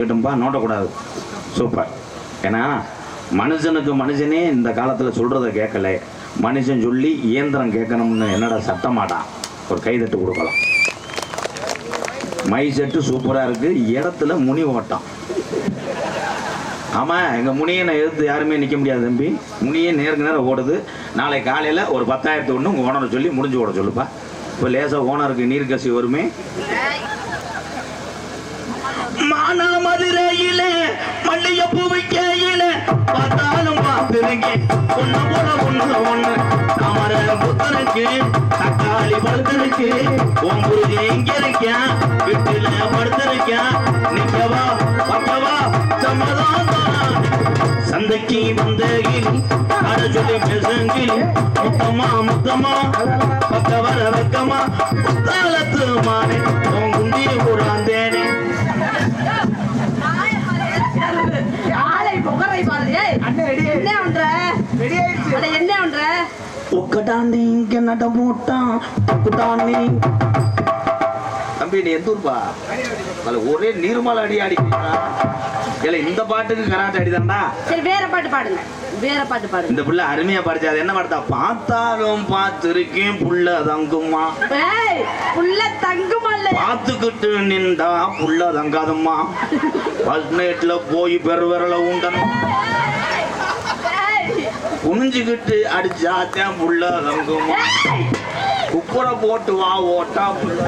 நோட்டக்கூடாது. Super. ஏன்னா மனுஷனுக்கு மனுஷனே இந்த காலத்தில் சொல்கிறத கேட்கல, மனுஷன் சொல்லி இயந்திரம் கேட்கணும்னு என்னடா சட்டமாடா? ஒரு கைதட்டு கொடுக்கலாம். மை செட்டு சூப்பராக இருக்குது, இடத்துல முனி ஓட்டம். ஆமாம், எங்கள் முனியனை எதிர்த்து யாருமே நிற்க முடியாது தம்பி. முனியே நேருக்கு நேரம் ஓடுது. நாளை காலையில் ஒரு 10,000 ஒன்று உங்கள் ஓனரை சொல்லி முடிஞ்சு ஓட சொல்லுப்பா. இப்போ லேசாக ஓனருக்கு நீர் கசி வருமே. மதுரையில மல்லிகைப்பூ வைக்கையில பார்த்தாலும் பார்த்துருக்கேன். ஒண்ணு போல ஒண்ணு தாமர புத்தனுக்கு தக்காளி படுத்திருக்கு. உன் புரிஞ்சு எங்க இருக்கேன்? வீட்டுல படுத்திருக்கேன். நிக்கவா பக்கவா சம்மதான். சந்தைக்கு வந்த கிளி அட சொல்லி பேசுங்கிளி. முத்தமா முத்தமா பக்க வர வெக்கமா முத்தாலத்து மானே உன் குண்டி கூடாந்தேனே. தம்பி நீ எந்த ஊர்பா? ஒரே நீர்மலை அடி அடிக்கிறா. இந்த பாட்டுக்கு கராட்டை அடிதான்டா. சரி வேற பாட்டு பாடுங்க. வேற பாட்டு பாடுங்க. இந்த புள்ள அருமையா படிச்சா. அது என்ன பாடுதா? பார்த்தாலும் பார்த்திருக்கேன் புள்ள தங்குமா. புள்ள தங்குமா இல்ல, பார்த்துக்கிட்டு நின்றா புள்ள தங்காதம்மா. ஃபர்ஸ்ட் நைட்ல போய் பெருவிரல உண்டனும். குனிஞ்சுக்கிட்டு அடிச்சாத்தான் புள்ள தங்குமா. குப்புற போட்டு வா ஓட்டா புள்ள.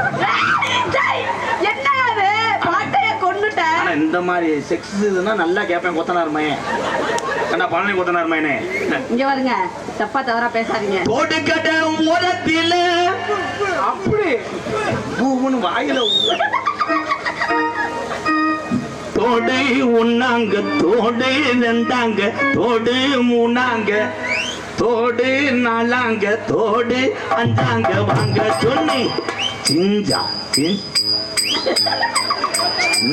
இந்த மாதிரி செக்ஸ் இதுன்னா நல்லா கேட்பேன். கொத்தனார் மையன் என்ன பழனி கொத்தனார் மையனே இங்க வருங்க. தப்பா தவறா பேசாதீங்க. கொடுக்கட்ட ஓரத்தில அப்படி பூவுன்னு வாயில தோடு உண்ணாங்க, தோடு ரெண்டாங்க, தோடு மூணாங்க, தோடு நாலாங்க, தோடு அஞ்சாங்க வாங்க சொன்னி சிஞ்சா.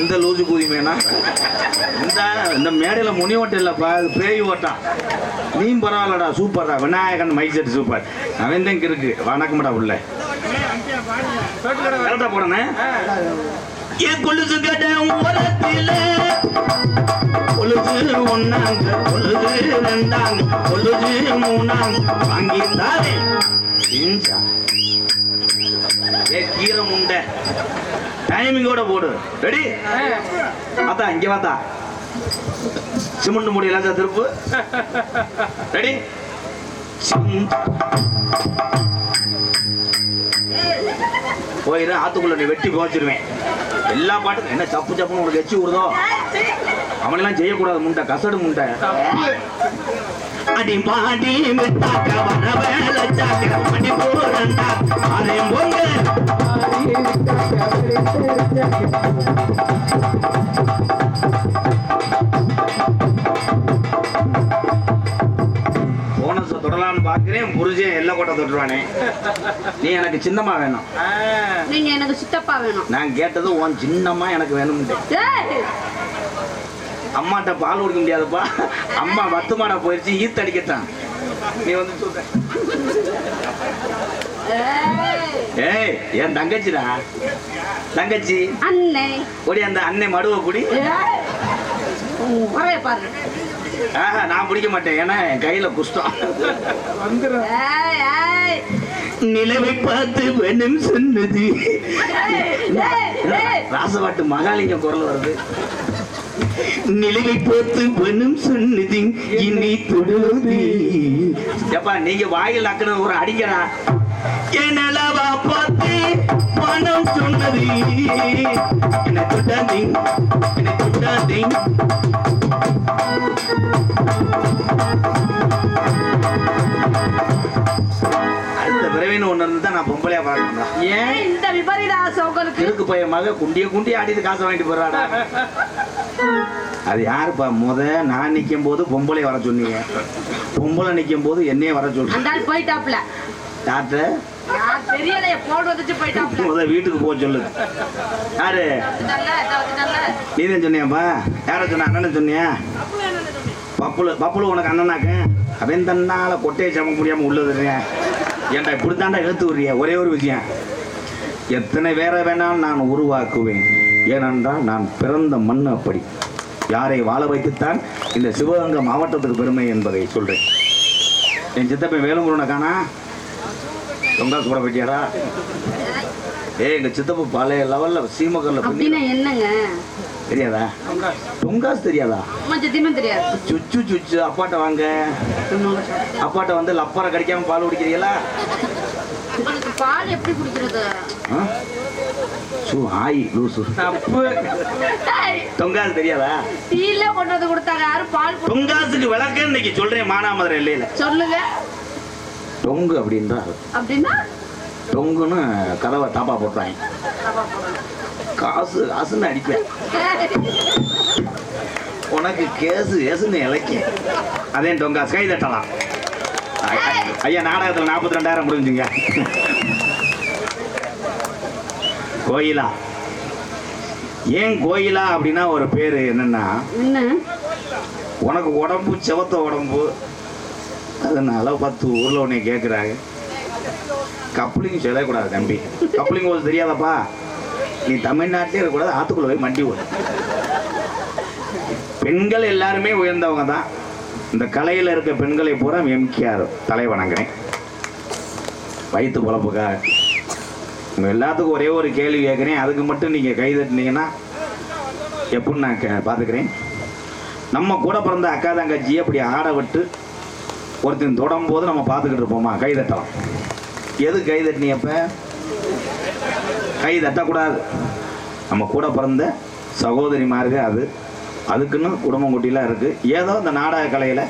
இந்த லூசு கூதிமேனா இந்த மேடையில் முனி ஓட்டம் இல்லைப்பா, அது பேய் ஓட்டம். நீ பரவாயில்லடா, சூப்பர்டா. விநாயகன் மைசெட் சூப்பர். அவன் தான் இருக்கு. வணக்கம்டா உள்ள கரெக்டா போடனே. என் கொலுசு கட்ட ஓரத்தில் கொலுசு ஒன்னாங்க, கொலுசு ரெண்டாங்க, கொலுசு மூணாங்க வாங்கி தாரே சிஞ்சா. ஏ கீரை முண்டை டைமிங்கோட போடு. ரெடி? பார்த்தா இங்க பார்த்தா சிமெண்ட் முடியல திருப்பு. ரெடி? போயிரு ஆத்துக்குள்ள நீ வெட்டி போச்சிருவேன். எல்லா பாட்டுக்கும் என்ன சப்பு சப்புன்னு உங்களுக்கு எச்சி விடுதோ அவனெல்லாம் செய்யக்கூடாது. முண்டை கசடு முண்டை. அடி பாடி மிட்டாக்க வர வேலை சாக்க மணி போறண்டா அதே போங்க. போனஸை தொடலான்னு பாக்குறேன். புரிஞ்சேன் எல்லை கோட்டை தொட்டுருவானே. நீ எனக்கு சின்னம்மா வேணும், நீங்க எனக்கு சித்தப்பா வேணும். நான் கேட்டது உன் சின்னம்மா எனக்கு வேணும். அம்மாட்ட பால் குடிக்க முடியாதுப்பா. அம்மா வத்துமாடா போயிடுச்சு, ஈத்தடிக்கட்டான். நீ வந்து சொல்ற. ஏய் என் தங்கச்சிடா, தங்கச்சி அண்ணே ஒடி. அந்த அன்னை மடுவை குடி. பாரு. நான் பிடிக்க மாட்டேன், ஏன்னா என் கையில குஷ்டம். நிலவை பார்த்து வேணும் சொன்னது. ராசவாட்டு மகாலிங்கம் குரல் வருது. நிலவை பார்த்து வேணும் சொன்னது இனி தொடுவது. எப்பா நீங்க வாயில் நக்கணும் ஒரு அடிக்கிறா. என்னவா பார்த்து பணம் சொன்னது என்ன தொட்டாதே, என்ன தொட்டாதே. அடுத்த பிறவின்னு ஒண்ணு இருந்தா நான் பொம்பளையா பார்க்கணும். ஏன் இந்த விபரீத ஆசை உங்களுக்கு? இருக்கு பையன் மக குண்டிய ஆடிட்டு காசை வாங்கிட்டு போறாடா. அது யாருப்பா? நான் நிக்கும் போது பொம்பளை வர சொன்னீங்க, பொம்பளை நிக்கும் போது என்னையே வர சொல்றேன். போயிட்டாப்ல டாக்டர் தெரியலையே போன் வந்துச்சு போயிட்டாப்ல. வீட்டுக்கு போக சொல்லு. யாரு? நீ தான் சொன்னியாப்பா? யார சொன்ன? அண்ணன் சொன்னியா? பப்புளு உனக்கு அண்ணனாக்க. அவன் தன்னால கொட்டையை சமக்க முடியாம உள்ளது. ஏன்டா இப்படித்தாண்டா இழுத்து விடுறிய? ஒரே ஒரு விஷயம், எத்தனை பேரை வேணாலும் நான் உருவாக்குவேன், ஏனென்றால் நான் பிறந்த மண் அப்படி. யாரை வாழ வைத்துத்தான் இந்த சிவகங்கை மாவட்டத்துக்கு பெருமை என்பதை சொல்றேன். என் சித்தப்பன் வேலுமுருகனை காணா தொங்காசு கூட போயிட்டியாரா? எங்க சித்தப்பா பழைய லெவல்ல சீமக்கல்ல என்னங்க தெரியாதா? தொங்காசு தெரியாதா? சத்தியமா தெரியாது. சுச்சு சுச்சு அப்பாட்ட வாங்க. அப்பாட்ட வந்து லப்பரை கடிக்காம பால் குடிக்கிறீங்களா? பால் எப்படி குடிக்கிறது? ஆயி லூசு தப்பு. தொங்காசு தெரியாதா? டீல கொண்டு வந்து கொடுத்தாங்க. யாரும் பால் தொங்காசுக்கு விளக்க இன்னைக்கு சொல்றேன். மானாமதுரை இல்லையில சொல்லுங்க. தொங்கு அப்படின்றா அப்படின்னா தொங்குன்னு கதவை தாப்பா போட்டாங்க. காசு காசுன்னு அடிப்பேன். உனக்கு கேசு ஏசுன்னு இலக்க. அதே தொங்காசு கை தட்டலாம். ஐயா நாடகத்தில் 42,000 முடிஞ்சுங்க. கோயிலா ஏன் கோயிலா அப்படின்னா ஒரு பேர் என்னன்னா, உனக்கு உடம்பு செவத்த உடம்பு, அதனால 10 ஊர்ல உன்னை கேட்குறாங்க. கப்ளிங் சொல்லக்கூடாது தம்பி. கப்ளிங் போது தெரியாதப்பா. நீ தமிழ்நாட்டிலே இருக்கக்கூடாது, ஆத்துக்குள்ள போய் மண்டி ஓடும். பெண்கள் எல்லாருமே உயர்ந்தவங்க தான். இந்த கலையில் இருக்க பெண்களை பூரா எம்கேஆர் தலை வணங்குறேன். வயிற்று பொழப்புக்காக உங்கள் எல்லாத்துக்கும் ஒரே ஒரு கேள்வி கேட்குறேன். அதுக்கு மட்டும் நீங்கள் கை தட்டினீங்கன்னா எப்படின்னு நான் பார்த்துக்கிறேன். நம்ம கூட பிறந்த அக்கா தங்கச்சியை அப்படி ஆட விட்டு ஒருத்தன் தொடரும்போது நம்ம பார்த்துக்கிட்டு இருப்போமா? கை தட்டலாம். எது கை தட்டினியப்ப? கை தட்டக்கூடாது. நம்ம கூட பிறந்த சகோதரிமார்கள் அதுக்குன்னு குடும்பம் குட்டிலாம் இருக்குது. ஏதோ இந்த நாடக கலையில்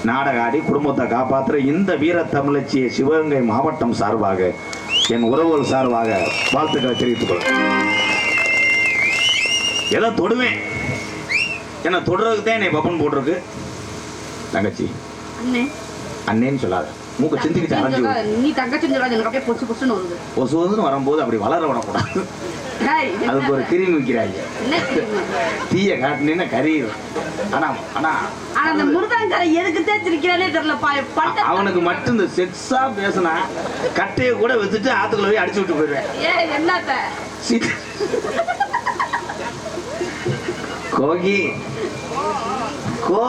நாடக ஆடி குடும்பத்தை காப்பாற்றுற இந்த வீர தமிழச்சியை சிவகங்கை மாவட்டம் சார்பாக, என் உறவுகள் சார்பாக வாழ்த்துக்களை தெரிவித்துக் கொள்ளும். ஏதோ தொடுவேன். ஏன்னா தொடுறதுக்கு தான் என்னை பப்பன் போட்டிருக்கு. தங்கச்சி அண்ணேன்னு சொல்லாத. மூக்க சிந்திக்கிட்டு அரைஞ்சு நீ தங்கச்சி அப்படியே பொசு பொசுன்னு வருது. பொசுன்னு வரும்போது அப்படி வளர விடக்கூடாது. அதுக்கு ஒரு கிருமி வைக்கிறாங்க. தீய காட்டினா கரியும். ஆனா ஆனா அந்த முருகன்கார எதுக்கு தேய்ச்சிருக்கிறானே தெரியலப்பா. அவனுக்கு மட்டும் இந்த செக்ஸா பேசினா கட்டையை கூட வச்சுட்டு ஆத்துக்குள்ள போய் அடிச்சு விட்டு போயிடுவேன். என்னத்த கோகி கோ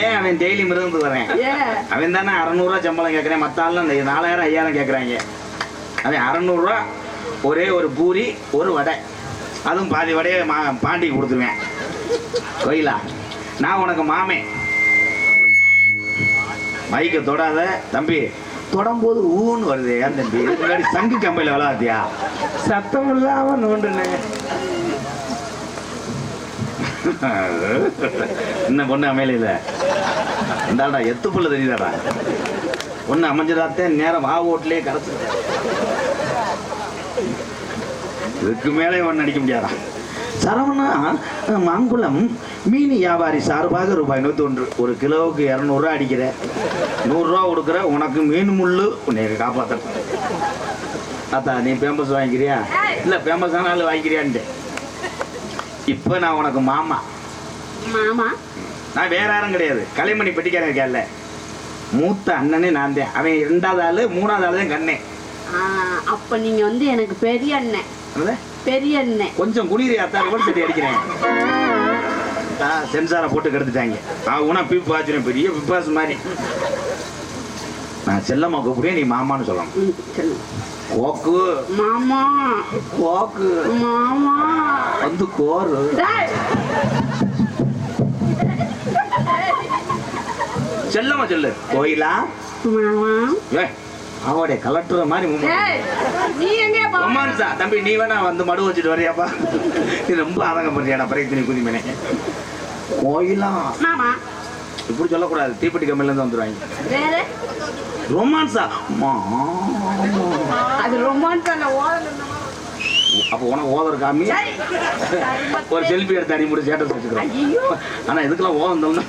ஏன் அவன் டெய்லி மிருகத்துக்கு வரேன்? அவன் தானே 600 சம்பளம் கேட்கறேன். மற்ற ஆளும் 4000 5000 கேட்கறாங்க. அவன் 600 ஒரே ஒரு பூரி ஒரு வடை, அதுவும் பாதி வடையை பாண்டிக்கு கொடுத்துருவேன். கோயிலா நான் உனக்கு மாமே. மைக்க தொடாத தம்பி. தொடும்போது ஊன்னு வருது. ஏன் தம்பி முன்னாடி சங்கு கம்பையில் விளாத்தியா? சத்தம் இல்லாம நோண்டுனேன். என்ன பொண்ணு அமையல இந்தாடா எத்து புள்ள தெரியுதாடா. பொண்ணு அமைஞ்சதாத்தே நேரம் ஓட்டிலே கரைச்சு. இதுக்கு மேலே ஒன்று அடிக்க முடியாதா? சரவணா மாங்குளம் மீன் வியாபாரி சார்பாக ரூபாய் 101. ஒரு கிலோவுக்கு 200 ரூபா அடிக்கிற, 100 ரூபா கொடுக்குற. உனக்கு மீன் முள்ளு உன்னை காப்பாற்ற. அத்தா நீ ஃபேமஸ் வாங்கிக்கிறியா? இல்லை ஃபேமஸ் ஆனாலும் வாங்கிக்கிறியான்ட்டு. இப்போ நான் உனக்கு மாமா. மாமா நான் வேற யாரும் கிடையாது. கலைமணி பெட்டிக்காரன் இருக்கேன்ல, மூத்த அண்ணனே நான் தான். அவன் 2வது ஆளு 3வது ஆளு தான் கண்ணே. அப்ப நீங்க வந்து எனக்கு பெரிய அண்ணன். பெரிய அண்ணன் கொஞ்சம் குடியிரி அத்தா கூட சரி அடிக்கிறேன். சென்சாரை போட்டு கெடுத்துட்டாங்க. உனா பிப்பு ஆச்சுறேன். பெரிய பிப்பாஸ் மாதிரி. நான் செல்லம்மா கூப்பிடுவேன், நீ மாமான்னு சொல்லணும். கோக்கு மாமா, கோக்கு மாமா வந்து கோரு. செல்லம்மா சொல்லு. கோயிலா மாமா. அவடைய கலட்டுற மாதிரி ரொமான்ஸா தம்பி. நீ வேணா வந்து மடு வச்சுட்டு வரியாப்பா? நீ ரொம்ப ஆதங்கம் பண்றியாடா பிரயத்தினி குதிமனே. கோயிலா மாமா இப்படி சொல்லக்கூடாது. தீப்பெட்டி கம்மில இருந்து வந்துருவாங்க. ரொமான்ஸா? அது ரொமான்ஸ் இல்ல, ஓதல். அப்போ உனக்கு ஓதர் காமி. ஒரு செல்ஃபி எடுத்து அனுப்பிட்டு ஸ்டேட்டஸ் வச்சுக்கிறோம். ஆனா இதுக்கெல்லாம் ஓதம்.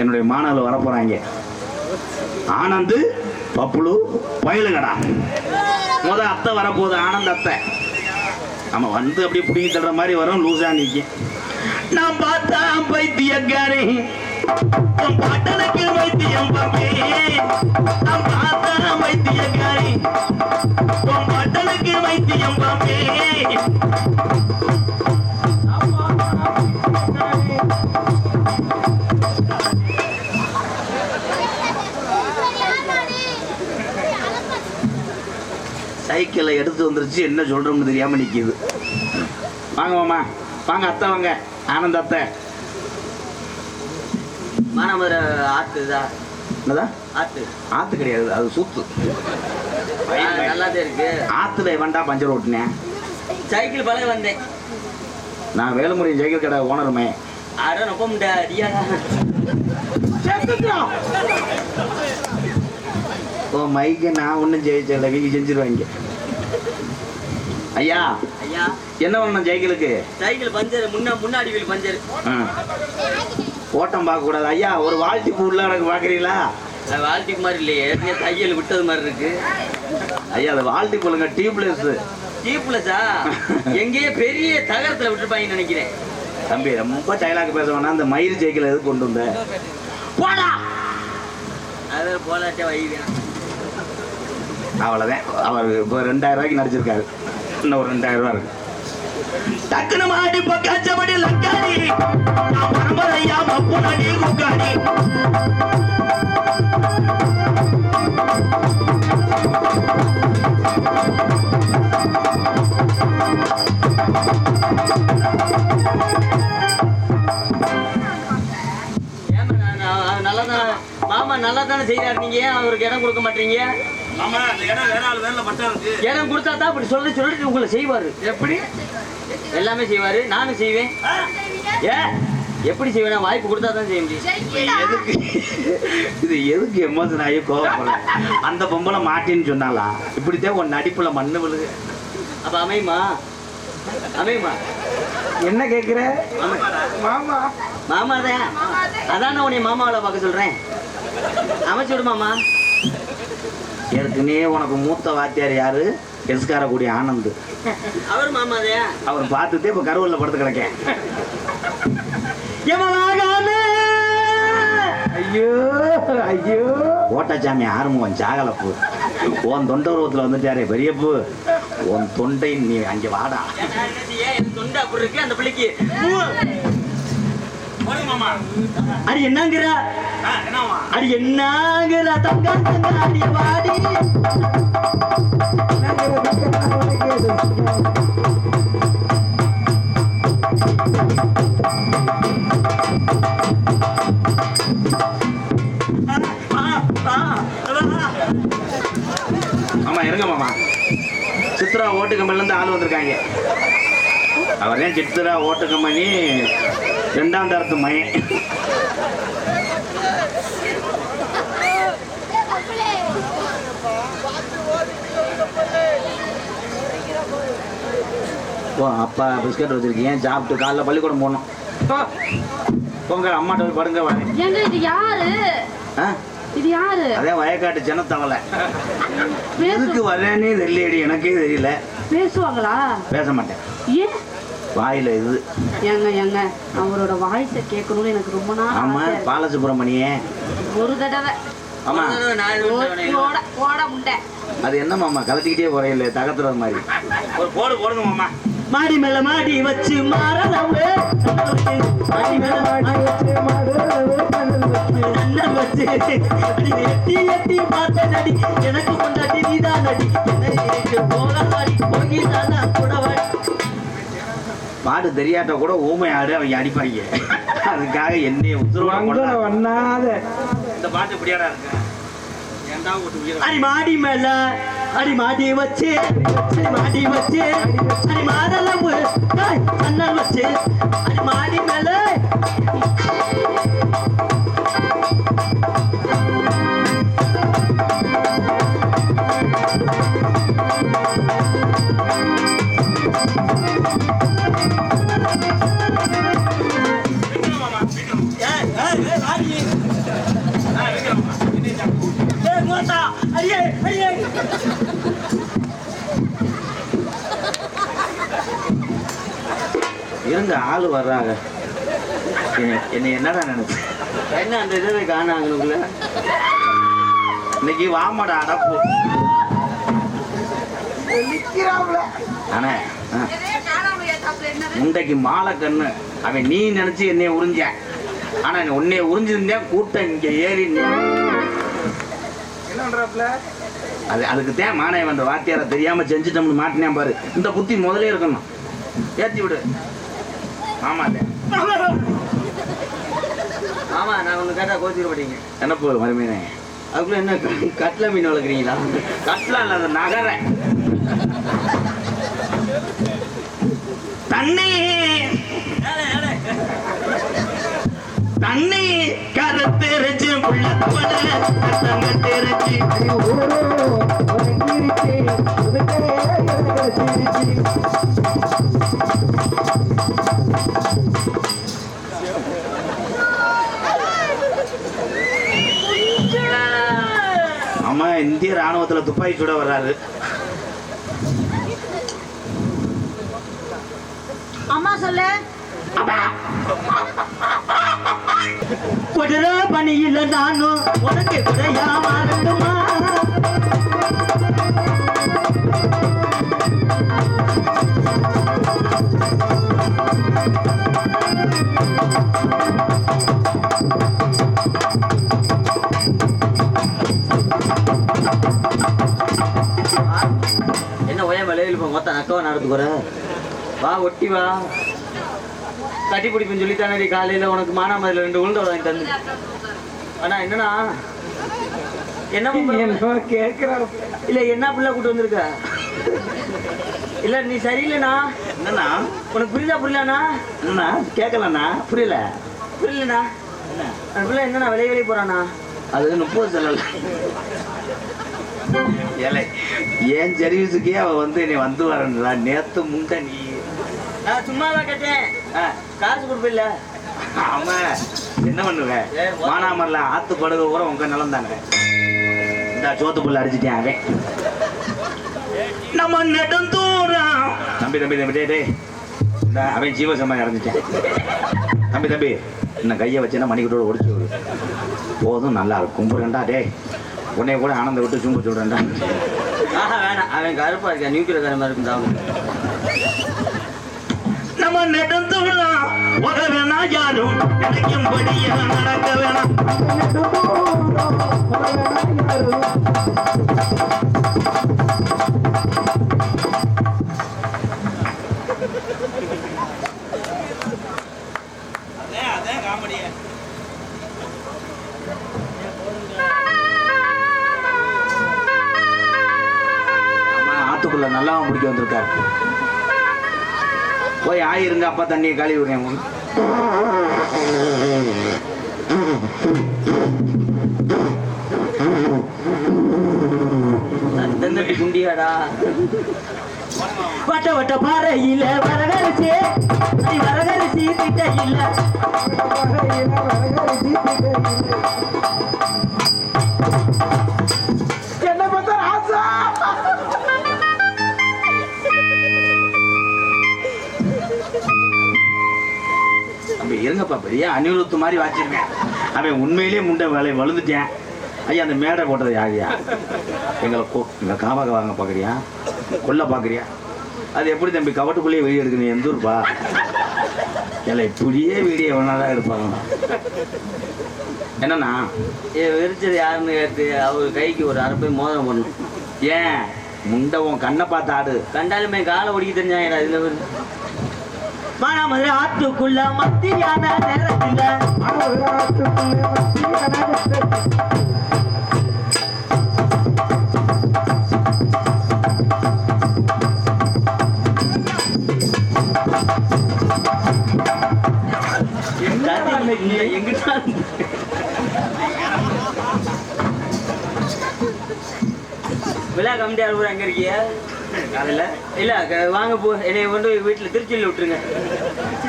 என்னுடைய மாணவர்கள் வரப்போறாங்க. ஆனந்து பப்புளு பயலுகடா. அத்தை வரப்போகுது. ஆனந்த் அத்தை. நம்ம வந்து அப்படியே பிடிங்கி தள்ளுற மாதிரி வரும். லூசா நிற்கும். நான் பார்த்தா பைத்தியக்காரி உன் பாட்டனுக்கு வைத்தியம் பாப்பே நம் தாத்தா வைத்தியக்காரி உன் பாட்டனுக்கு வைத்தியம் பாப்பே சைக்கிளை எடுத்து வந்துருச்சு என்ன சொல்றோம்னு தெரியாம நிக்குது. வாங்க மாமா வாங்க அத்தை வாங்க ஆனந்த அத்தை. மானாமதுரை ஆத்துதா? என்னதா ஆத்து? ஆத்து கிடையாது அது சூத்து. நல்லாதான் இருக்கு. ஆத்துல வேண்டா பஞ்சர் ஓட்டுனேன். சைக்கிள் பழக வந்தேன். நான் வேலுமுறை சைக்கிள் கடை ஓனருமே. அட நொப்ப முடியா ஓ மைக்கு நான் ஒன்றும் ஜெயிச்சல வீங்க செஞ்சிருவாங்க. ஐயா ஐயா என்ன பண்ணணும் சைக்கிளுக்கு? சைக்கிள் பஞ்சர் முன்னாடி வீல் பஞ்சர். ஓட்டம் பார்க்க கூடாது ஐயா. ஒரு வாழ்த்துக்கு உள்ள எனக்கு பாக்குறீங்களா? வாழ்த்துக்கு மாதிரி இல்லையே, தையல் விட்டது மாதிரி இருக்கு. ஐயா அதை வாழ்த்து கொள்ளுங்க. டியூப்லெஸ். டியூப்லெஸ்ஸா? எங்கேயே பெரிய தகரத்துல விட்டுருப்பாங்கன்னு நினைக்கிறேன். தம்பி ரொம்ப டைலாக் பேச வேணா. அந்த மயிறு சைக்கிள் எது கொண்டு வந்த போடா அது போலாட்டே வைவேன். அவ்வளோதான். அவர் இப்போ 2000 ரூபாய்க்கு நடிச்சிருக்காரு. இன்னும் ஒரு 2000 ரூபா இருக்கு. டக்குனு மாடி பக்காச்சபடி லங்காடி நான் பரம்பரையா மப்பு நடி குக்காடி. மாமா நல்லா தானே செய்யறாரு. நீங்க ஏன் அவருக்கு இடம் கொடுக்க மாட்டீங்க? இடம் கொடுத்தா தான் அப்படி சொல்லிட்டு உங்களை செய்வாரு. எப்படி எல்லாமே செய்வாரு. நானும் செய்வேன். எப்படி செய்வேன்? வாய்ப்பு கொடுத்தா தான் செய்ய முடியும். எதுக்கு இது எதுக்கு எமோஷன் ஆகி கோவப்படுற? அந்த பொம்பளை மாட்டின்னு சொன்னாலா? இப்படித்தான் ஒரு நடிப்புல மண்ணு விழுகு. அப்ப அமையுமா? அமையுமா? என்ன கேக்குற? மாமா மாமா தான். அதான் நான் உன்னை மாமாவில பார்க்க சொல்றேன். அமைச்சு விடு மாமா. ஏற்கனவே உனக்கு மூத்த வாத்தியார் யாரு? எஸ்காரக்கூடிய ஆனந்த். அவர் மாமாதே. அவர் பார்த்துட்டே இப்ப கருவூர்ல படுத்து கிடக்கேன். ஐயோ ஐயோ ஓட்டச்சாமி ஆறுமுகம் சாகலப்பு உன் தொண்டை உருவத்துல வந்துட்டாரே பெரியப்பு. உன் தொண்டை நீ அங்க வாடா. தொண்டை அப்படி இருக்கு அந்த பிள்ளைக்கு. அடி என்னங்கிற? அடி என்னங்கிற? தங்க அடி வாடி. ஆமா இருங்க மாமா. சித்ரா ஓட்டு கம்பெனில இருந்து ஆள் வந்திருக்காங்க. அவரே சித்ரா ஓட்டு கம்பெனி 2ஆம் தரத்து மையம். ஓ அப்பா பிஸ்கட் வச்சிருக்கீங்க. சாப்பிட்டு காலைல பள்ளிக்கூடம் போகணும். போங்க அம்மாட்ட போய் படுங்க. வரேன். இது யாரு? இது யாரு? அதே வயக்காட்டு ஜனத்தவலை. எதுக்கு வரேன்னே தெரியலடி. எனக்கே தெரியல. பேசுவாங்களா? பேச மாட்டேன். ஏன்? வாயில இது ஏங்க அவரோட வாய்ஸை கேட்கணும்னு எனக்கு ரொம்ப நாள். ஆமா பாலசுப்ரமணியே ஒரு தடவை. ஆமா போட முண்டை. அது என்ன மாமா கலத்திக்கிட்டே போறையில தகத்துறது மாதிரி ஒரு போடு போடுங்க மாமா. மாடி மேல மாடி வச்சு மாறலவே மாடி மேல மாடி வச்சு மாறலவே கண்ணன் வச்சு எட்டி எட்டி பார்த்த நடி எனக்கு கொண்டாடி நீதான் நடி எனக்கு போகாடி போகிதானா கூடவாடி. பாடு தெரியாட்ட கூட ஊமை ஆடு அவங்க அடிப்பாங்க. அதுக்காக என்னைய உத்தரவாத இந்த பாட்டு இப்படியாடா இருக்கு. அடி மாடி மேல அடி மாடி வச்சு அடி மாடி வச்சு அடி மாறலவு கண்ணன் வச்சு அடி மாடி மேல இருங்க ஆளு வர்றாங்க. என்னை என்னடா நினைச்சு என்ன அந்த இதை காணாங்களுக்குள்ள இன்னைக்கு வாமாடா அடப்பு அண்ணே முண்டைக்கு மாலை கண்ணு அவன் நீ நினைச்சு என்னைய உறிஞ்ச ஆனா உன்னைய உறிஞ்சிருந்தேன் கூட்டம் இங்க ஏறி அதுக்கு தான் மானே வந்த வாத்தியார தெரியாம செஞ்சுட்டோம்னு மாட்டினேன் பாரு. இந்த புத்தி முதலே இருக்கணும். ஏத்தி விடு. ஆமா ஆமா நான் ஒண்ணு கேட்டா கோச்சிக்க மாட்டீங்க. என்ன போகுது மறுமீனே? அதுக்குள்ள என்ன கட்ல மீன் வளர்க்குறீங்களா? கட்லா இல்லாத நகர தண்ணி தண்ணி கருத்திருச்சு கருத்திருச்சு ஆமா இந்திய ராணுவத்துல துப்பாக்கி சுட வர்றாரு. அம்மா சொல்லு. கொடர பணியில நானும் உனக்கு குறையா மாறணுமா? என்ன ஒய மலையில் மொத்த நக்கவா நடத்துக்குற? வா ஒட்டி வா கட்டி பிடிப்புன்னு சொல்லித்தானே காலையில் உனக்கு மானாமதில் 2 உளுந்து வாங்கி தந்து. அண்ணா என்னண்ணா என்ன கேட்குற இல்லை என்ன பிள்ளை கூட்டு வந்திருக்க? இல்லை நீ சரியில்லைண்ணா. என்னண்ணா உனக்கு புரியுதா புரியலண்ணா? என்னண்ணா கேட்கலண்ணா புரியல புரியலண்ணா. அந்த பிள்ளை என்னண்ணா வெளியே போகிறாண்ணா? அது 30 செல்லல ஏலை ஏன் சர்வீஸுக்கே அவ வந்து நீ வந்து வரா நேத்து முண்டை நீ. நான் சும்மாதான் கேட்டேன். காசு கொடுப்பில்ல? ஆமா என்ன பண்ணுவேன்? மானாமரில் ஆத்து படுக கூட உங்க நிலம் தானே. இந்த சோத்துக்குள்ள அடிச்சுட்டேன் அவன். நம்ம நெடுந்தூரம் தம்பி தம்பி தம்பி டே இந்த அவன் ஜீவசமா இறந்துட்டேன். தம்பி தம்பி இன்னும் கையை வச்சுன்னா மணிக்கூட்டோட ஒடிச்சு விடு போதும் நல்லா இருக்கும். கும்பிடுறேன்டா டே உன்னைய கூட ஆனந்த விட்டு சும்ப சொல்றேன்டா. வேணாம் அவன் கருப்பா இருக்கா நியூக்ளியர் கார மாதிரி இருக்கும். நம்ம நெடுந்தூரம் உத வேணா யாரும் நினைக்கும்படியா நடக்க வேணாம். ஆத்துக்குள்ள நல்லா பிடிக்க வந்திருக்காரு. போய் ஆயிருங்க அப்பா தண்ணியை கழுவி விடுறேன். குண்டியாடா வட்ட வட்ட பாறையில வரகரிசி வரகரிசி திட்ட இல்ல என்ன பார்த்தா ஆசா அப்படி இருங்கப்பா பெரிய அனிருத்து மாதிரி வாச்சிருக்கேன். அவன் உண்மையிலேயே முண்டை வேலை வலுந்துட்டேன். ஐயா அந்த மேடை போட்டது யாரியா? எங்களை காவாக வாங்க பார்க்குறியா? கொல்ல பார்க்குறியா? அது எப்படி தம்பி கவட்டுக்குள்ளேயே வீடியோ எடுக்கணும்? எந்த ஊர்ப்பா? இல்லை இப்படியே வீடியோ எவனாதான் எடுப்பாங்க. என்னண்ணா வெறிச்சது யாருன்னு கேட்டு அவர் கைக்கு ஒரு அரப்பை மோதிரம் பண்ணும். ஏன் முண்டை உன் கண்ணை பார்த்து ஆடு. கண்டாலுமே காலை ஒடிக்க தெரிஞ்சாங்கடா. இதுல மானாமதுரை ஆத்துக்குள்ள மத்தியான நேரத்தில் விழா கமிட்டியார் கூட எங்க இருக்கிய? காலையில் இல்ல வாங்க போ என்னை கொண்டு போய் வீட்டுல திருச்சியில் விட்டுருங்க.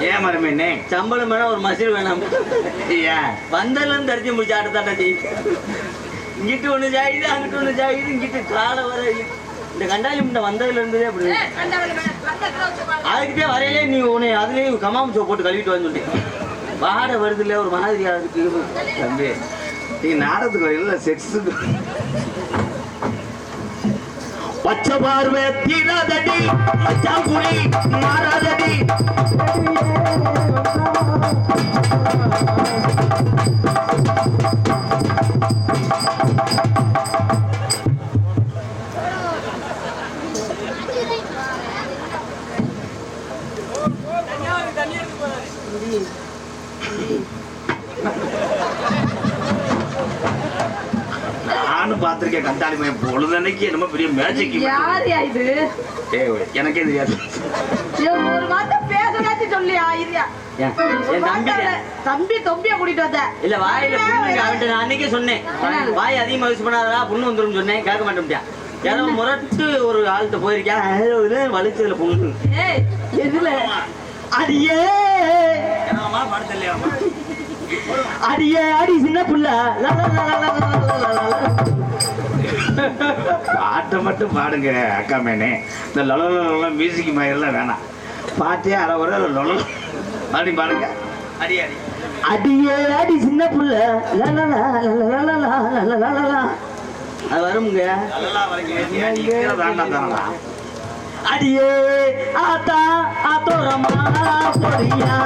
ஏன் மருமேனே சம்பளம் வேணா ஒரு மசில் வேணாம். ஏன் வந்ததுல இருந்து தரிச்சு முடிச்சு ஆட்டத்தாட்டி இங்கிட்டு ஒண்ணு ஜாயுது அங்கிட்டு ஒண்ணு ஜாயுது இங்கிட்டு காலை வர இந்த கண்டாளி முண்டை வந்ததுல இருந்ததே அப்படி. அதுக்கிட்டே வரையிலே நீ உன்னை அதுலயே கமாம் சோப் போட்டு கழுவிட்டு வந்து வாட வருது இல்ல ஒரு மாதிரியா இருக்கு தம்பி நீ நாடகத்துக்கு வரல செக்ஸுக்கு பச்சை பார்வை தீராதடி மச்சாங்குடி மாறாதடி நானும் பார்த்திருக்கேன் கந்தாளி மையம் பொழுதன்னைக்கு என்னமோ பெரிய மேஜிக் யாரையா இது? எனக்கே தெரியாது. ஒரு மாதம் பேசலாச்சும் சொல்லி ஆயிரியா தம்பி தொம்பிய கூட்டிட்டு வந்த இல்ல வாயில புண்ணு அவன்கிட்ட நான் அன்னைக்கே சொன்னேன் வாய் அதிகமா யூஸ் பண்ணாதா புண்ணு வந்துடும் சொன்னேன் கேட்க மாட்டேன் ஏதோ முரட்டு ஒரு ஆள்கிட்ட போயிருக்கேன் வலிச்சதுல புண்ணு எதுல அடியே அடியே அடி சின்ன புள்ள பாட்டை மட்டும் பாடுங்க அக்கா மேனே. இந்த லொல மியூசிக் மாதிரிலாம் வேணாம். பாட்டே அரை ஒரு லொல அப்படி பாடுங்க. அடி அடி அடியே அடி சின்ன புள்ள அது வருங்க. அடியே ஆத்தா ஆத்தோரமா பொடியா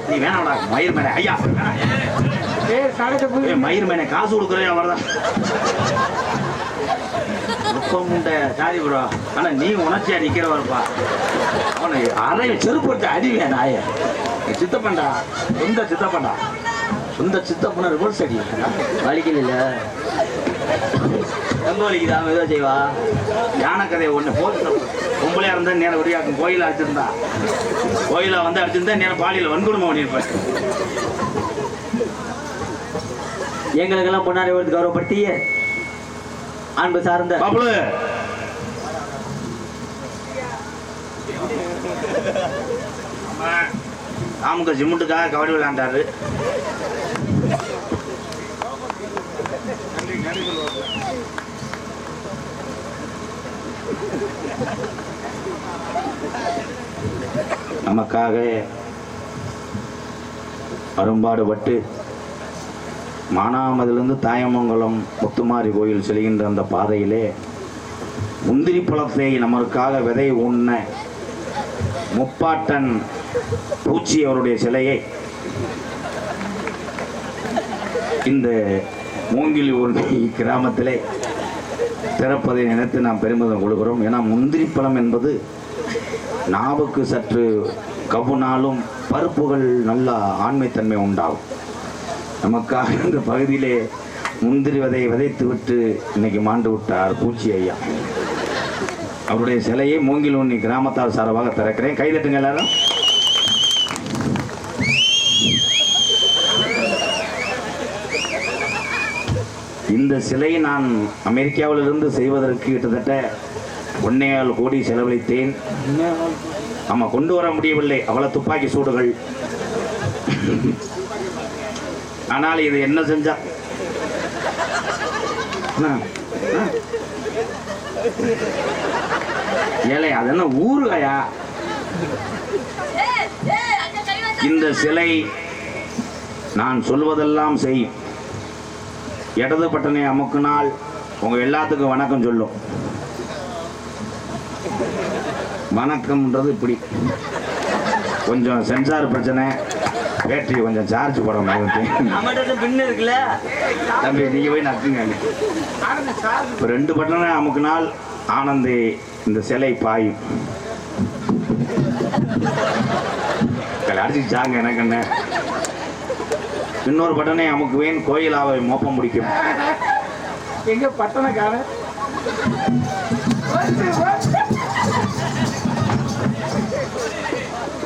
நீ வேணாடா மயிர் மேனே. ஐயா மயிர் மேனே காசு கொடுக்குறேன் அவர்தான் முண்டை சாரி ப்ரோ. ஆனா நீ உணர்ச்சியா நிக்கிறவருப்பா. அவனை அரை செருப்படுத்த அடிவே நாய. சித்தப்பண்டா சொந்த சித்தப்பண்டா சொந்த சித்தப்பண்ண ரிவர்ஸ் அடி வலிக்கல ரொம்ப வலிக்குதா மெதுவா செய்வா. யானை கதையை ஒண்ணு போட்டு பொம்பளையா இருந்தா நேரம் விடியாக்கும். கோயில அடிச்சிருந்தா கோயில வந்து அடிச்சிருந்தா நேரம் பாலியல் வன்கொடுமை பண்ணிருப்பேன். எங்களுக்கெல்லாம் பொன்னாடி ஒரு கௌரவப்படுத்திய அன்பு சார்ந்த பாபுல ஆமுக ஜிம்முட்டுக்காக கபடி விளையாண்டாரு. நமக்காக அரும்பாடுபட்டு மானாமதிலிருந்து தாயமங்கலம் முத்துமாரி கோயில் செல்கின்ற அந்த பாதையிலே முந்திரி பழத்தை நமக்காக விதை உண்ண முப்பாட்டன் பூச்சி அவருடைய சிலையை இந்த மூங்கிலி ஊர்ணி கிராமத்திலே திறப்பதை நினைத்து நாம் பெருமிதம் கொள்கிறோம். ஏன்னா முந்திரி பழம் என்பது நாவுக்கு சற்று கவுனாலும் பருப்புகள் நல்ல ஆண்மைத்தன்மை உண்டாகும். நமக்காக இந்த பகுதியிலே முந்திரி விதையை விதைத்து விட்டு இன்னைக்கு மாண்டு விட்டார் பூச்சி ஐயா. அவருடைய சிலையை மூங்கில் ஊர்ணி கிராமத்தார் சார்பாக திறக்கிறேன். கைதட்டுங்க எல்லாரும். இந்த சிலையை நான் அமெரிக்காவிலிருந்து செய்வதற்கு கிட்டத்தட்ட 1.25 கோடி செலவழித்தேன். ஆமா, கொண்டு வர முடியவில்லை, அவ்வளவு துப்பாக்கி சூடுகள். ஆனால் இது என்ன செஞ்சா ஏழை அது என்ன ஊருகையா. இந்த சிலை நான் சொல்வதெல்லாம் செய்யும். இடது பட்டனை அமுக்குனால் உங்க எல்லாத்துக்கும் வணக்கம் சொல்லும். வணக்கம்ன்றது இப்படி கொஞ்சம் சென்சார் பிரச்சனை, பேட்டரி கொஞ்சம் சார்ஜ் போட மாதிரி பின்னு இருக்குல்ல தம்பி. நீங்க போய் நக்குங்க. இப்போ 2 பட்டனை அமுக்குனால் ஆனந்தி இந்த சிலை பாயும். அடிச்சுச்சாங்க எனக்கு என்ன. இன்னொரு பட்டனை அமுக்குவேன், கோயிலாவை மோப்பம் முடிக்கும். எங்க பட்டணக்கார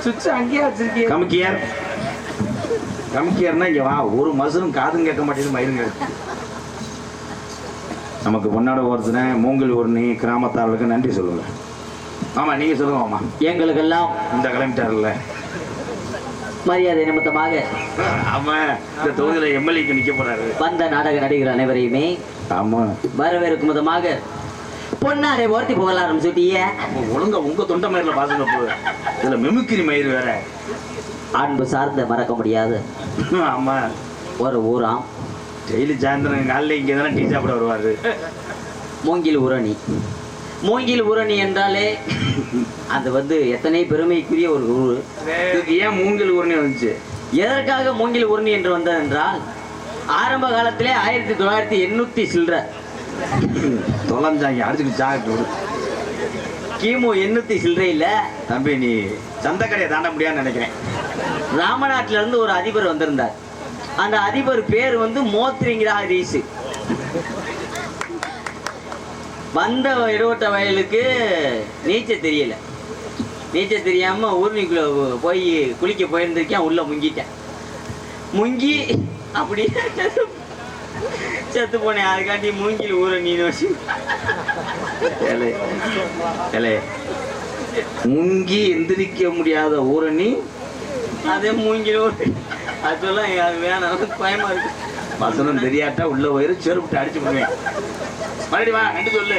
சுவிட்ச் அங்கேயே வச்சிருக்கீங்க. கமுக்கியார் கமுக்கியார்னா இங்க வா. ஒரு மசரும் காதும் கேட்க மாட்டேங்குது, மயிருங்க. நமக்கு பொன்னாட ஒருத்தனை மூங்கில் ஊர்ணி கிராமத்தார்களுக்கு நன்றி சொல்லுங்க. ஆமா நீங்க சொல்லுங்க மாமா. எங்களுக்கெல்லாம் இந்த கிளம்பிட்டார்ல. மரியாதை நிமித்தமாக ஆமா இந்த தொகுதியில எம்எல்ஏக்கு நிக்க போறாரு. வந்த நாடக நடிகர் அனைவரையுமே ஆமா வரவேற்கும் விதமாக பொன்னாரை ஓர்த்தி போகலாம் சொல்லிய அப்போ ஒழுங்கா உங்க தொண்டை மயிரில பாசுங்க போ. இதுல மிமிக்கிரி மயிர் வேற. அன்பு சார்ந்த மறக்க முடியாது ஆமா ஒரு ஊராம் டெய்லி சாயந்தரம் காலையில் இங்கே தானே டீ சாப்பிட வருவாரு. மூங்கில் ஊரணி. மூங்கில் ஊரணி என்றாலே அது வந்து எத்தனை பெருமைக்குரிய ஒரு ஊர். இதுக்கு ஏன் மூங்கில் ஊரணி வந்துச்சு? எதற்காக மூங்கில் ஊரணி என்று வந்தது என்றால் ஆரம்ப காலத்திலே 1908 சில்லற தொலைஞ்சாங்க அடிச்சுட்டு சாப்பிட்டு விடு. கிமு 800 சில்லறை இல்ல தம்பி நீ சந்தைக்கடையை தாண்ட முடியாதுன்னு நினைக்கிறேன். ராமநாட்டில இருந்து ஒரு அதிபர் வந்திருந்தார். அந்த அதிபர் பேர் வந்து மோத்ரிங்கிற ரீசு. வந்த இடவட்ட வயலுக்கு நீச்சல் தெரியல. நீச்சல் தெரியாம ஊர்னிக்குள்ள போய் குளிக்க போயிருந்திருக்கேன். உள்ள முங்கிட்டேன். முங்கி அப்படியே செத்து போனேன். அதுக்காண்டி மூங்கில் ஊரணி வச்சு முங்கி எந்திரிக்க முடியாத ஊரணி அதே மூங்கில் ஊரணி. அது சொல்ல அது வேணாம், பயமா இருக்கு. வசனம் தெரியாட்டா உள்ள போயிரு செருப்பிட்டு அடிச்சு போடுவேன். மறுபடி வா நன்றி சொல்லு.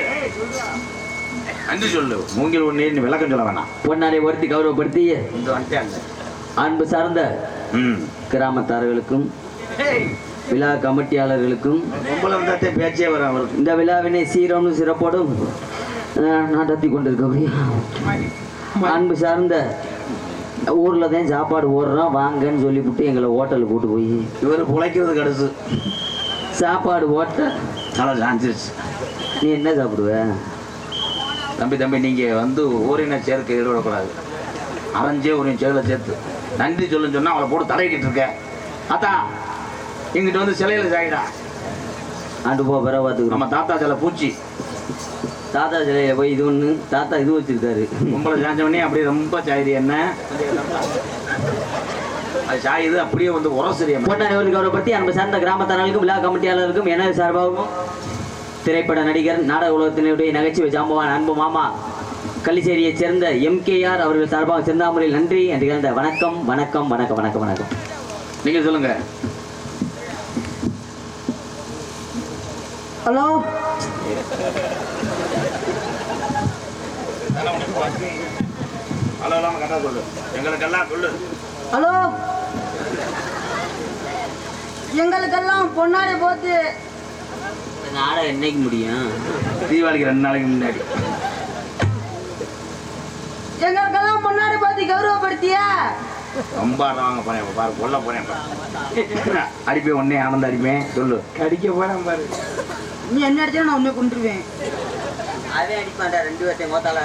நன்றி சொல்லு. மூங்கில் ஊரணி விளக்கம் சொல்ல வேணாம். பொன்னாரை ஒருத்தி கௌரவப்படுத்தி இந்த வந்துட்டேன். அன்பு சார்ந்த கிராமத்தார்களுக்கும் விழா கமிட்டியாளர்களுக்கும் பொம்பளை வந்தாத்தே பேச்சே வரும் அவருக்கு. இந்த விழாவினை சீரோனும் சிறப்போடும் நடத்தி கொண்டிருக்க அன்பு சார்ந்த ஊரில் தான் சாப்பாடு ஓடுறோம் வாங்கன்னு சொல்லிவிட்டு எங்களை ஹோட்டலுக்கு கூட்டு போய் இவர் பிழைக்கிறது கடுசு சாப்பாடு ஓட்ட நல்லா சாஞ்சிருச்சு. நீ என்ன சாப்பிடுவ? தம்பி நீங்கள் வந்து ஊரினை சேர்க்க ஈடுபடக்கூடாது. அரைஞ்சே ஊரின் சேர்ல சேர்த்து நன்றி சொல்லுன்னு சொன்னால் அவளை போட்டு தலையிட்டு இருக்க. அத்தா இங்கிட்ட வந்து சிலையில் சாயிடா ஆண்டு போ பிற பார்த்துக்கிறோம். நம்ம தாத்தா சிலை பூச்சி தாத்தா சிலையில போய் இது ஒன்று தாத்தா இது வச்சிருக்காரு. உங்களை சாஞ்சவனே அப்படியே ரொம்ப சாயுது என்ன அது சாயுது அப்படியே வந்து உரசரியம். போட்டானவர்களுக்கு அவரை பற்றி அன்பு சார்ந்த கிராமத்தார்களுக்கும் விழா கமிட்டியாளருக்கும் எனது சார்பாகவும் திரைப்பட நடிகர் நாடக உலகத்தினுடைய நகைச்சுவை ஜாம்பவான் அன்பு மாமா கள்ளிச்சேரியைச் சேர்ந்த MKR அவர்கள் சார்பாக செந்தாமரையில் நன்றி என்று கலந்த வணக்கம் வணக்கம் வணக்கம் வணக்கம் வணக்கம். நீங்கள் சொல்லுங்க. ஹலோ ஹலோ இல்லாமல் கரெக்டாக சொல்லு. எங்களுக்கெல்லாம் சொல்லு. ஹலோ எங்களுக்கெல்லாம் பொன்னாடை போத்து நாடகம் என்னைக்கு முடியும்? தீபாவளிக்கு 2 நாளைக்கு முன்னாடி. எங்களுக்கெல்லாம் பொன்னாடை போத்தி கௌரவப்படுத்தியா ரொம்ப வாங்க போனேன் பாரு கொல்ல போனேன் அடிப்பேன் ஒன்னே ஆனந்த அடிப்பேன் சொல்லு. கடிக்க போறேன் பாரு. நீ என்ன அடிச்சா நான் உன்னை கொண்டுருவேன். அதே அடிப்பாண்டா 2 வருஷம் கோத்தால.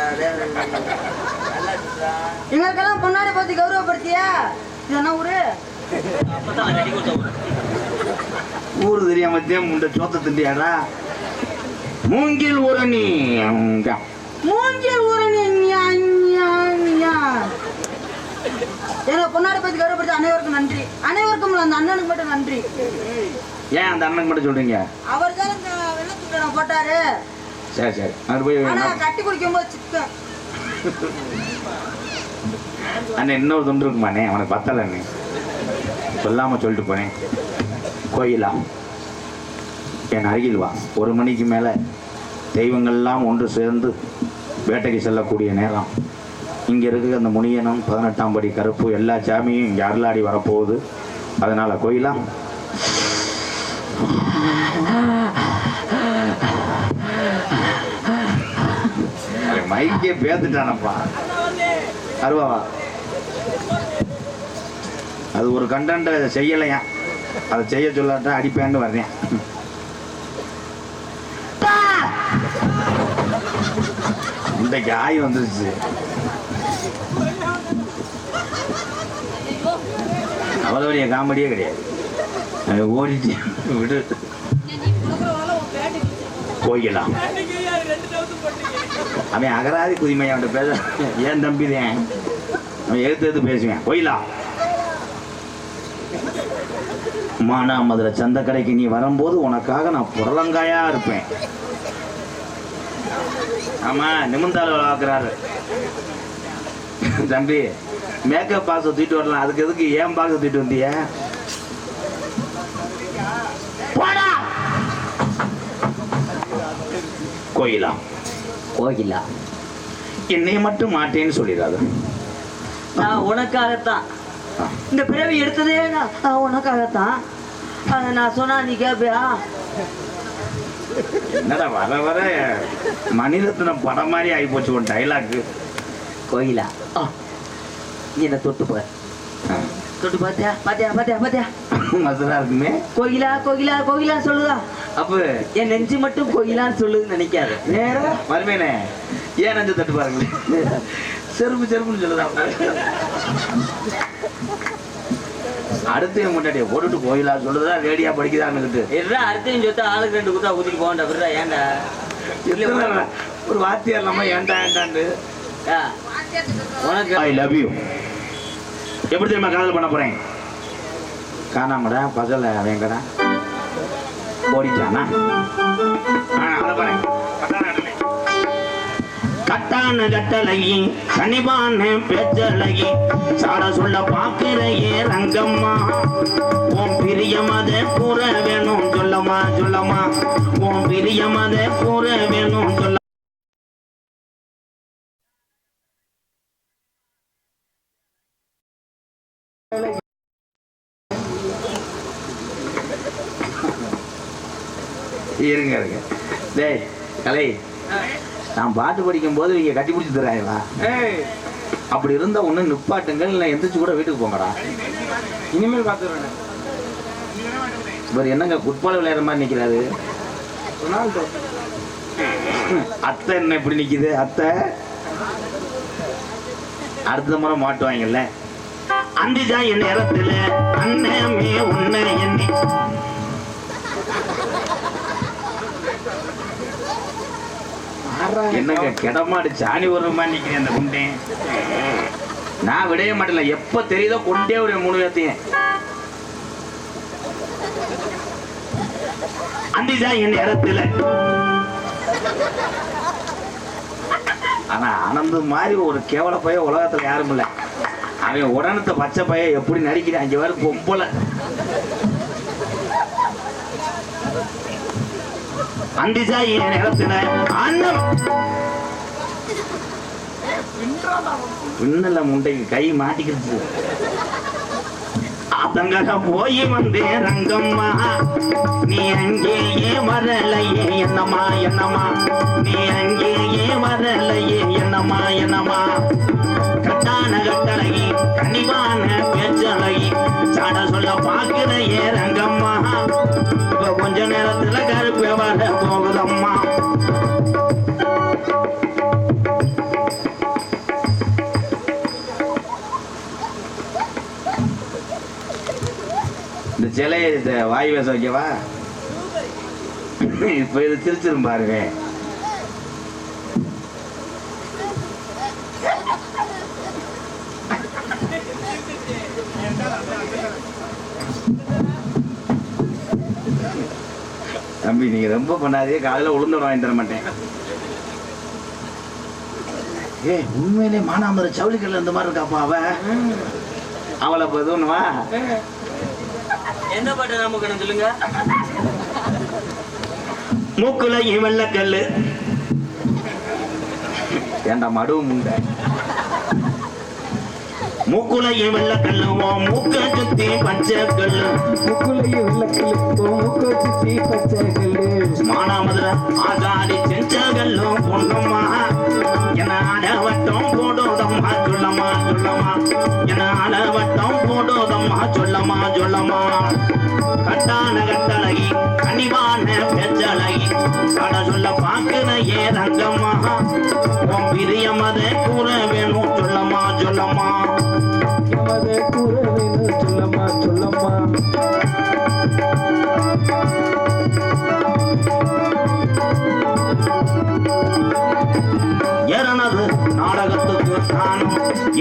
எங்களுக்கெல்லாம் பொன்னாடை போத்தி கௌரவப்படுத்தியா இது என்ன ஊரு? ஊர் தெரியாம இந்த சோத்த திண்டியாடா. மூங்கில் ஊரணி மூங்கில் ஊரணி. எனக்கு பொன்னாடை பத்தி கௌரவப்படுத்தி அனைவருக்கும் நன்றி. அனைவருக்கும் அந்த அண்ணனுக்கு மட்டும் நன்றி. ஏன் அந்த அண்ணனுக்கு மட்டும் சொல்றீங்க? அவர் தான் இந்த வெள்ளத்துக்கு போட்டாரு. சரி அங்க போய் ஆனா கட்டி குடிக்கும் போது சிக்கன் அண்ணன் இன்னொரு தொண்டு இருக்குமாண்ணே அவனுக்கு பத்தல அண்ணே சொல்லாம சொல்லிட்டு போனேன். கோயிலா என் அருகில் வா. 1 மணிக்கு மேல தெய்வங்கள்லாம் ஒன்று சேர்ந்து வேட்டைக்கு செல்லக்கூடிய நேரம். இங்கே இருக்கிற அந்த முனியனும் 18ஆம் படி கருப்பு எல்லா சாமியும் இங்கே அருளாடி வரப்போகுது. அதனால் கோயிலா மைக்கே பேத்துட்டானப்பா. அருவாவா அது ஒரு கண்டென்ட் செய்யலையா? அதை செய்ய சொல்லாட்டா அடிப்பேன்னு வர்றேன். இன்றைக்கு ஆய் வந்துருச்சு. அவ்வளோ பெரிய காமெடியே கிடையாது. ஓடிட்டு விடு. கோயிலாம் அவன் அகராதி குதிமை அவன்கிட்ட பேச ஏன் தம்பி தான் அவன் எடுத்து பேசுவேன். கோயிலா மானாமதுரை சந்த கடைக்கு நீ வரும்போது உனக்காக நான் புடலங்காயா இருப்பேன். ஆமா நிமிந்தால வளர்க்குறாரு தம்பி. மேக்கப் பாக்ஸ் தூக்கிட்டு வரலாம், அதுக்கு எதுக்கு ஏன் பாக்ஸ் தூக்கிட்டு வந்திய? போடா கோயிலா கோகிலா, என்னை மட்டும் மாட்டேன்னு சொல்லிடாது. நான் உனக்காகத்தான் இந்த பிறவி எடுத்ததே, நான் உனக்காகத்தான். அதை நான் சொன்னா நீ கேப்பியா? என்னடா வர வர மணிரத்னம் படம் மாதிரி ஆகி போச்சு உன் டைலாக். கோகிலா, நீ என்ன தொட்டு பாரு, தொட்டு பாத்தியா பாத்தியா பாத்தியா பாத்தியா மசரா இருக்குமே. கோகிலா கோகிலா கோகிலா சொல்லுதா? அப்ப என் நெஞ்சு மட்டும் கோகிலான்னு சொல்லுதுன்னு நினைக்காது. வேற மருமேனே ஏன் நெஞ்சு தட்டு பாருங்களேன், செருப்பு செருப்புன்னு சொல்லுதா. அடுத்து முன்னாடியே போட்டுட்டு கோயிலா சொல்லுதா ரேடியா படிக்குதான்னுக்கிட்டு அடுத்தையும் சொத்தா ஆளுக்கு 2 குத்தா ஊத்திட்டு போகண்டா விடுறா. ஏன்டா ஒரு வார்த்தையா இல்லாம ஏன்டா ஏன்டான்னு. உனக்கு ஐ லவ் யூ எப்படி தெரியுமா காதல் பண்ண போறேன்? காணாமடா பகல வேங்கடா ஓடிச்சானா கட்டான கட்டளையி கனிவான பேச்சலையி சாட சொல்ல பாக்குறையே ரங்கம்மா. உன் பிரியமத கூற வேணும் சொல்லமா சொல்லமா, உன் பிரியமத கூற வேணும் சொல்ல. இருங்க இருங்க டேய் கலை, நான் பாட்டு படிக்கும் போது இங்க கட்டி பிடிச்சி தராங்களா? அப்படி இருந்தா ஒண்ணு நிப்பாட்டுங்கள், இல்லை எந்திரிச்சு கூட வீட்டுக்கு போங்கடா. இனிமேல் பார்த்துருவேன். இவர் என்னங்க ஃபுட்பால் விளையாடுற மாதிரி நிக்கிறாரு. ரொனால்டோ அத்தை என்ன இப்படி நிக்குது? அத்தை அடுத்த முறை மாட்டுவாங்கல்ல. அந்திஜா என் நேரத்துல அண்ணமே உன்னை எண்ணி என்னங்க கிடமாடு சாணி ஒரு மாதிரி நிக்கிறேன். அந்த குண்டேன் நான் விடவே மாட்டேன், எப்ப தெரியுதோ கொண்டே விட 3 பேர்த்தையும். அந்திஜா என் நேரத்துல. ஆனா ஆனந்து மாதிரி ஒரு கேவல பைய உலகத்துல யாரும் இல்ல. அவன் உடனத்த பச்சை பைய எப்படி நடிக்கிறான் அங்க வேற பொம்பளை. அந்திஜா என் நேரத்துல அண்ணன் பின்னல முண்டைக்கு கை மாட்டிக்கிடுச்சு. அதங்க போய் வந்தேன் ரங்கம்மா, நீ அங்கேயே வரலையே என்னம்மா என்னம்மா, நீ அங்கேயே வரலையே என்னம்மா என்னம்மா. கட்டான கட்டளை கனிவான பேச்சலை சாட சொல்ல பாக்குறையே ரங்கம்மா. இப்ப கொஞ்ச நேரத்துல கருப்பு வர போகுதம்மா. இந்த சிலையை வாய் வேச வைக்கவா? இப்ப இது திருச்சிரும் பாருங்க. தம்பி நீங்க ரொம்ப பண்ணாதே, காலையில உளுந்தோட வாங்கி தர மாட்டேன். ஏ உண்மையிலே மானாமர சவுளிக்கல்ல இந்த மாதிரி இருக்காப்பா அவ. அவளை இப்ப எதுவும்வா என்ன பாட்டு நமக்கு சொல்லுங்க. மூக்குல வெள்ளக்கல்லு ஏண்டா மடுவும் உண்டு. மூக்குலையும் வெள்ளக்கல்லு மூக்க சுத்தி பச்சை கல்லு, முக்குலையும் வெள்ளக்கல்லு மூக்க சுத்தி பச்சை கல்லு. மானாமதுர ஆகாடி செஞ்ச கல்லும் பொண்ணுமா. என ஆடவட்டம் போடுதம்மா சொல்லம்மா சொல்லம்மா, என ஆடவட்டம் போடுதம்மா சொல்லம்மா சொல்லம்மா. கட்டான கட்டளை கனிவான பேச்சலை கட சொல்ல பாக்குறையே ரங்கம்மா. உன் பிரியமத கூற வேணும் சொல்லம்மா சொல்லம்மா. அதை கூற வேணும் சொல்லம்மா சொல்லம்மா. ஏறனது நாடகத்துக்கு தானம்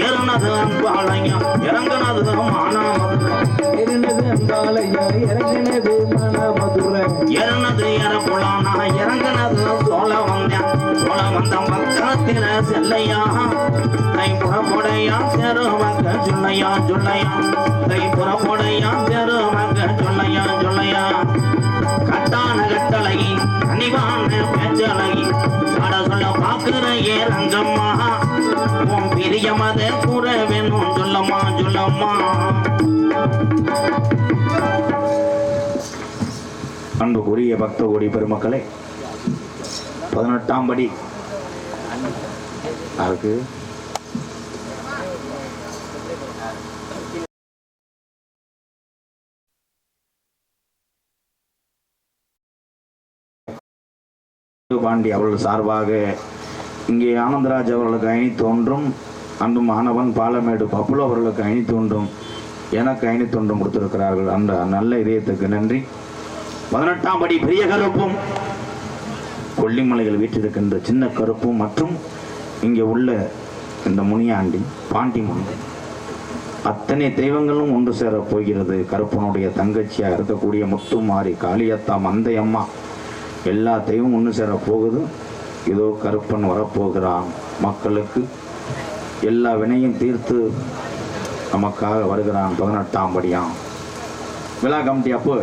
ஏறுனது அன்பாளையம் இறங்குனது மானாமதுரை இருந்தது அம்பாளையா இறங்கினது மானாமதுரை ஏறுனது இறப்புலானா இறங்குனது சோழ வந்தம் பக்கத்தில செல்லையா கை புறப்படையா செருமங்க சொல்லையா கை புறப்படையா செருமங்க சொல்லையா கட்டான கட்டளகி கனிவான பேச்சலகி சாட சொல்ல பாக்குற ஏ ரங்கம்மா உன் பிரியமத கூற வேணும் சொல்லம்மா அன்புக்குரிய பக்த கோடி பெருமக்களே 18ஆம் படி அதுக்கு பாண்டி அவர்கள் சார்பாக இங்கே ஆனந்தராஜ் அவர்களுக்கு 5 ஒன்றும் அன்பு மாணவன் பாலமேடு பப்புலு அவர்களுக்கு 5 ஒன்றும் எனக்கு 5 ஒன்றும் கொடுத்திருக்கிறார்கள். அந்த நல்ல இதயத்துக்கு நன்றி. 18ஆம் படி பெரிய கருப்பும் கொல்லிமலைகள் வீற்றிருக்கின்ற சின்ன கருப்பும் மற்றும் இங்கே உள்ள இந்த முனியாண்டி பாண்டி முனி அத்தனை தெய்வங்களும் ஒன்று சேர போகிறது. கருப்பனுடைய தங்கச்சியா இருக்கக்கூடிய முத்துமாரி காளியத்தா மந்தையம்மா எல்லா தெய்வம் ஒன்று சேர போகுது. இதோ கருப்பன் வரப்போகிறான். மக்களுக்கு எல்லா வினையும் தீர்த்து நமக்காக வருகிறான். 18ஆம் படியாம் விழா கமிட்டி அப்போ